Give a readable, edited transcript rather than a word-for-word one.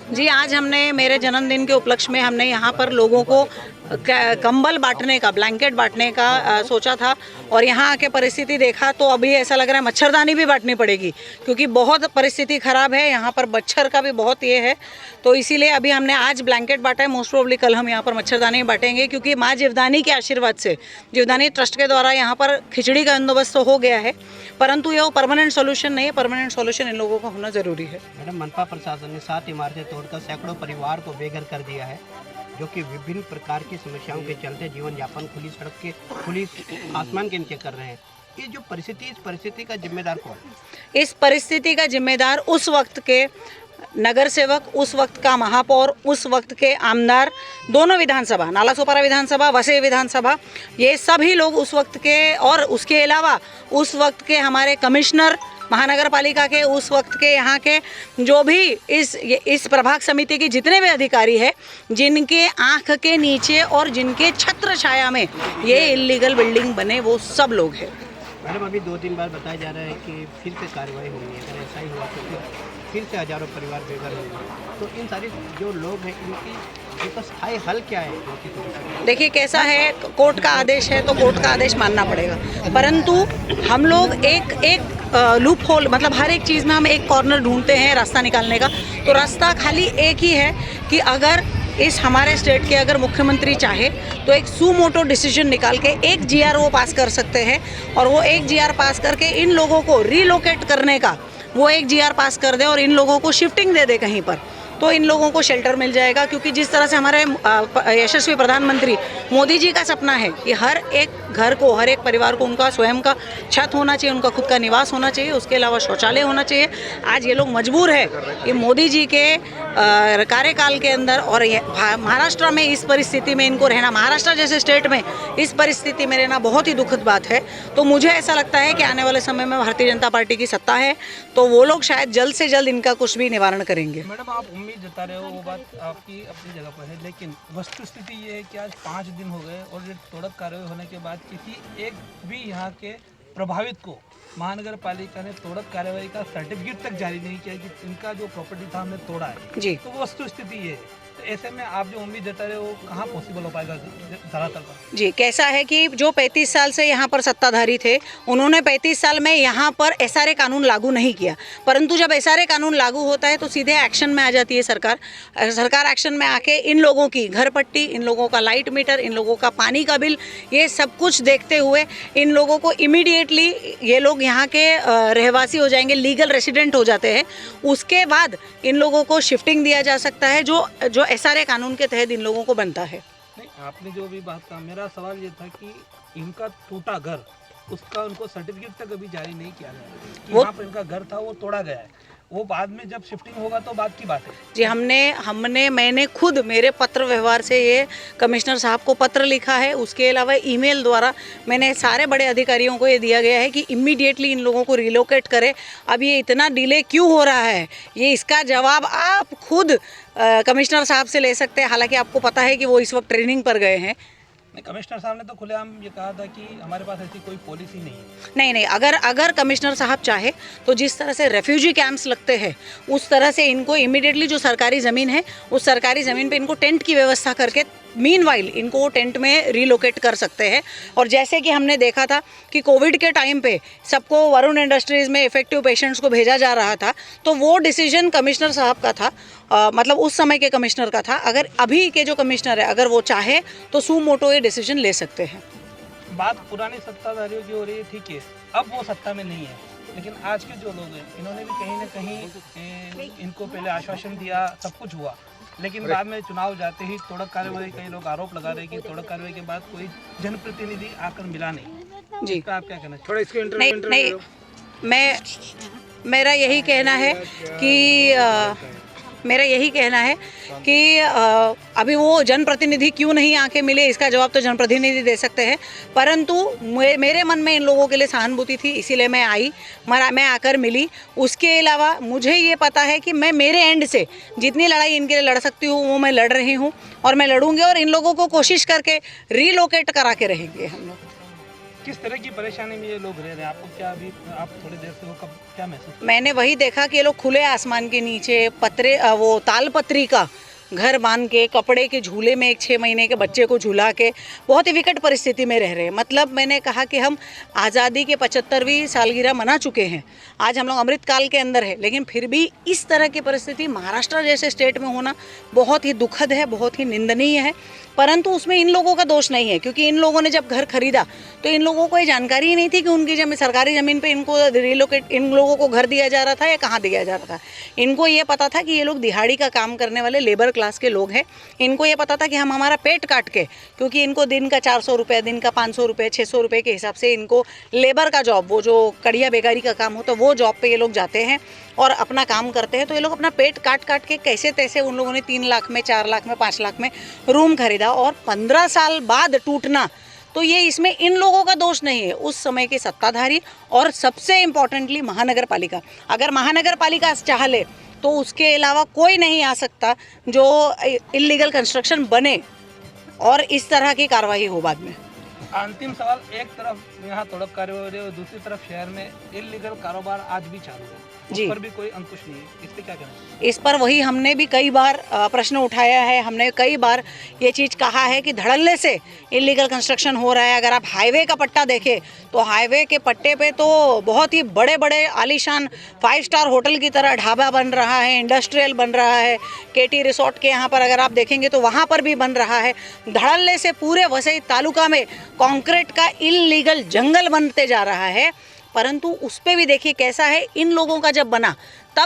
जी, आज हमने मेरे जन्मदिन के उपलक्ष्य में हमने यहाँ पर लोगों को कंबल बांटने का, ब्लैंकेट बांटने का सोचा था। और यहाँ आके परिस्थिति देखा तो अभी ऐसा लग रहा है मच्छरदानी भी बांटनी पड़ेगी, क्योंकि बहुत परिस्थिति ख़राब है। यहाँ पर मच्छर का भी बहुत ये है, तो इसीलिए अभी हमने आज ब्लैंकेट बांटा है। मोस्ट प्रोबेबली कल हम यहाँ पर मच्छरदानी बांटेंगे, क्योंकि माँ जीवदानी के आशीर्वाद से, जीवदानी ट्रस्ट के द्वारा यहाँ पर खिचड़ी का बंदोबस्त तो हो गया है, परंतु ये परमानेंट सोल्यूशन नहीं है। परमानेंट सोल्यूशन इन लोगों का होना ज़रूरी है। मैडम, मनपा प्रशासन ने 7 इमारतें तोड़कर सैकड़ों परिवार को बेघर कर दिया है, जो कि विभिन्न प्रकार की समस्याओं के चलते जीवन यापन खुली आसमान के नीचे कर रहे हैं। ये जो परिस्थिति, इस परिस्थिति का जिम्मेदार कौन है? इस परिस्थिति का जिम्मेदार उस वक्त के नगर सेवक, उस वक्त का महापौर, उस वक्त के आमदार, दोनों विधानसभा, नालासोपारा विधानसभा, वसई विधानसभा, ये सभी लोग उस वक्त के, और उसके अलावा उस वक्त के हमारे कमिश्नर महानगर पालिका के, उस वक्त के यहाँ के जो भी इस प्रभाग समिति के जितने भी अधिकारी हैं, जिनके आँख के नीचे और जिनके छत्र छाया में ये इल्लीगल बिल्डिंग बने, वो सब लोग हैं। मैडम, अभी 2-3 बार बताया जा रहा है कि फिर से कार्रवाई होगी। अगर ऐसा ही हुआ तो फिर से हजारों परिवार बेघर होंगे, तो इन सारे जो लोग हैं इनका स्थायी हल क्या है? देखिए, कैसा है, कोर्ट का आदेश है तो कोर्ट का आदेश मानना पड़ेगा, परंतु हम लोग एक लूप होल, मतलब हर एक चीज़ में हम एक कॉर्नर ढूंढते हैं रास्ता निकालने का। तो रास्ता खाली एक ही है कि अगर इस हमारे स्टेट के अगर मुख्यमंत्री चाहे तो एक सुमोटो डिसीजन निकाल के एक जीआर वो पास कर सकते हैं, और वो एक जीआर पास करके इन लोगों को रीलोकेट करने का वो एक जीआर पास कर दे और इन लोगों को शिफ्टिंग दे दे कहीं पर, तो इन लोगों को शेल्टर मिल जाएगा। क्योंकि जिस तरह से हमारे यशस्वी प्रधानमंत्री मोदी जी का सपना है कि हर एक घर को, हर एक परिवार को उनका स्वयं का छत होना चाहिए, उनका खुद का निवास होना चाहिए, उसके अलावा शौचालय होना चाहिए। आज ये लोग मजबूर है कि मोदी जी के कार्यकाल के अंदर और महाराष्ट्र में इस परिस्थिति में इनको रहना, महाराष्ट्र जैसे स्टेट में इस परिस्थिति में रहना बहुत ही दुखद बात है। तो मुझे ऐसा लगता है कि आने वाले समय में भारतीय जनता पार्टी की सत्ता है, तो वो लोग शायद जल्द से जल्द इनका कुछ भी निवारण करेंगे। मैडम, आप उम्मीद जता रहे हो, वो बात आपकी अपनी जगह पर है, लेकिन वस्तुस्थिति ये है कि आज 5 दिन हो गए और ये तोड़क कार्रवाई होने के बाद किसी एक भी यहाँ के प्रभावित को महानगर पालिका ने तोड़क कार्रवाई का सर्टिफिकेट तक जारी नहीं किया कि इनका जो प्रॉपर्टी था हमने तोड़ा है जी। तो वो वस्तुस्थिति ये है। तो ऐसे में आप जो उम्मीद जता रहे हो, कहाँ पॉसिबल हो पाएगा धरातल पर? जी, कैसा है कि जो 35 साल से यहाँ पर सत्ताधारी थे, उन्होंने 35 साल में यहाँ पर एसआरए कानून लागू नहीं किया, परंतु जब एसआरए कानून लागू होता है तो सीधे एक्शन में आ जाती है सरकार। सरकार एक्शन में आके इन लोगों की घर पट्टी, इन लोगों का लाइट मीटर, इन लोगों का पानी का बिल, ये सब कुछ देखते हुए इन लोगों को इमीडिएटली, ये लोग यहाँ के रहवासी हो जाएंगे, लीगल रेसिडेंट हो जाते हैं। उसके बाद इन लोगों को शिफ्टिंग दिया जा सकता है, जो एसआरए कानून के तहत इन लोगों को बनता है। नहीं, आपने जो भी बात कहा, मेरा सवाल ये था कि इनका टूटा घर, उसका उनको सर्टिफिकेट तक अभी जारी नहीं किया गया। यहाँ पर इनका घर था, वो तोड़ा गया है, वो बाद में जब शिफ्टिंग होगा तो बात की बात है जी। मैंने खुद मेरे पत्र व्यवहार से ये कमिश्नर साहब को पत्र लिखा है, उसके अलावा ईमेल द्वारा मैंने सारे बड़े अधिकारियों को ये दिया गया है कि इमीडिएटली इन लोगों को रिलोकेट करें। अब ये इतना डिले क्यों हो रहा है, ये इसका जवाब आप खुद कमिश्नर साहब से ले सकते हैं। हालांकि आपको पता है कि वो इस वक्त ट्रेनिंग पर गए हैं। कमिश्नर साहब ने तो खुलेआम ये कहा था कि हमारे पास ऐसी कोई पॉलिसी नहीं है। नहीं, अगर कमिश्नर साहब चाहे तो जिस तरह से रेफ्यूजी कैंप्स लगते हैं, उस तरह से इनको इमीडिएटली जो सरकारी ज़मीन है, उस सरकारी ज़मीन पे इनको टेंट की व्यवस्था करके मीनवाइल इनको वो टेंट में रिलोकेट कर सकते हैं। और जैसे कि हमने देखा था कि कोविड के टाइम पे सबको वरुण इंडस्ट्रीज़ में इफेक्टिव पेशेंट्स को भेजा जा रहा था, तो वो डिसीजन कमिश्नर साहब का था, मतलब उस समय के कमिश्नर का था। अगर अभी के जो कमिश्नर है, अगर वो चाहे तो सुमोटो ये डिसीजन ले सकते हैं। बात पुरानी सत्ताधारियों की हो रही है, ठीक है, अब वो सत्ता में नहीं है, लेकिन आज के जो लोग हैं, इन्होंने भी कहीं ना कहीं इनको पहले आश्वासन दिया, सब कुछ हुआ, लेकिन बाद में चुनाव जाते ही तोड़क कार्रवाई, कई लोग आरोप लगा रहे हैं कि तोड़क कार्रवाई के बाद कोई जनप्रतिनिधि आकर मिला नहीं जी। तो आप क्या कहना चाहिए? थोड़ा इसके नहीं, मेरा यही कहना है कि अभी वो जनप्रतिनिधि क्यों नहीं आके मिले, इसका जवाब तो जनप्रतिनिधि दे सकते हैं, परंतु मेरे मन में इन लोगों के लिए सहानुभूति थी, इसीलिए मैं आकर मिली। उसके अलावा मुझे ये पता है कि मैं मेरे एंड से जितनी लड़ाई इनके लिए लड़ सकती हूँ वो मैं लड़ रही हूँ, और मैं लड़ूंगी, और इन लोगों को कोशिश करके रीलोकेट करा के रहेंगे हम लोग। किस तरह की परेशानी में ये लोग रह रहे हैं? आपको क्या अभी आप थोड़ी देर से वो कब क्या महसूस? मैंने वही देखा कि ये लोग खुले आसमान के नीचे वो तालपत्री का घर बांध के कपड़े के झूले में एक 6 महीने के बच्चे को झूला के बहुत ही विकट परिस्थिति में रह रहे हैं। मतलब मैंने कहा कि हम आज़ादी के 75वीं सालगिरह मना चुके हैं, आज हम लोग अमृतकाल के अंदर है, लेकिन फिर भी इस तरह की परिस्थिति महाराष्ट्र जैसे स्टेट में होना बहुत ही दुखद है, बहुत ही निंदनीय है। परंतु उसमें इन लोगों का दोष नहीं है, क्योंकि इन लोगों ने जब घर खरीदा तो इन लोगों को ये जानकारी ही नहीं थी कि उनकी सरकारी ज़मीन पे इनको रिलोकेट, इन लोगों को घर दिया जा रहा था या कहाँ दिया जा रहा था। इनको ये पता था कि ये लोग दिहाड़ी का काम करने वाले लेबर क्लास के लोग हैं। इनको ये पता था कि हम हमारा पेट काट के, क्योंकि इनको दिन का 400 रुपये, दिन का 500 रुपये, 600 रुपये के हिसाब से इनको लेबर का जॉब, वो जो कड़िया बेकारी का काम होता है, वो जॉब पे ये लोग जाते हैं और अपना काम करते हैं। तो ये लोग अपना पेट काट काट के कैसे तैसे उन लोगों ने 3 लाख में, 4 लाख में, 5 लाख में रूम खरीदा और 15 साल बाद टूटना, तो ये इसमें इन लोगों का दोष नहीं है, उस समय के सत्ताधारी और सबसे इम्पोर्टेंटली महानगर पालिका। अगर महानगर पालिका चाह ले तो उसके अलावा कोई नहीं आ सकता जो इल्लीगल कंस्ट्रक्शन बने और इस तरह की कार्रवाई हो बाद में। अंतिम सवाल, एक तरफ यहाँ तोड़क कार्य हो रही है और दूसरी तरफ शहर में इल्लीगल कारोबार आज भी चालू है, उस जी। पर भी कोई अंकुश नहीं है, इस पे क्या कहना है? इस पर वही हमने भी कई बार प्रश्न उठाया है, हमने कई बार ये चीज़ कहा है कि धड़ल्ले से इलीगल कंस्ट्रक्शन हो रहा है। अगर आप हाईवे का पट्टा देखें तो हाईवे के पट्टे पे तो बहुत ही बड़े बड़े आलीशान 5 स्टार होटल की तरह ढाबा बन रहा है, इंडस्ट्रियल बन रहा है, केटी रिसोर्ट के यहाँ पर अगर आप देखेंगे तो वहाँ पर भी बन रहा है। धड़ल्ले से पूरे वसई तालुका में कंक्रीट का इल्लीगल जंगल बनते जा रहा है। परंतु उस पे भी देखिए कैसा है, इन लोगों का जब बना तब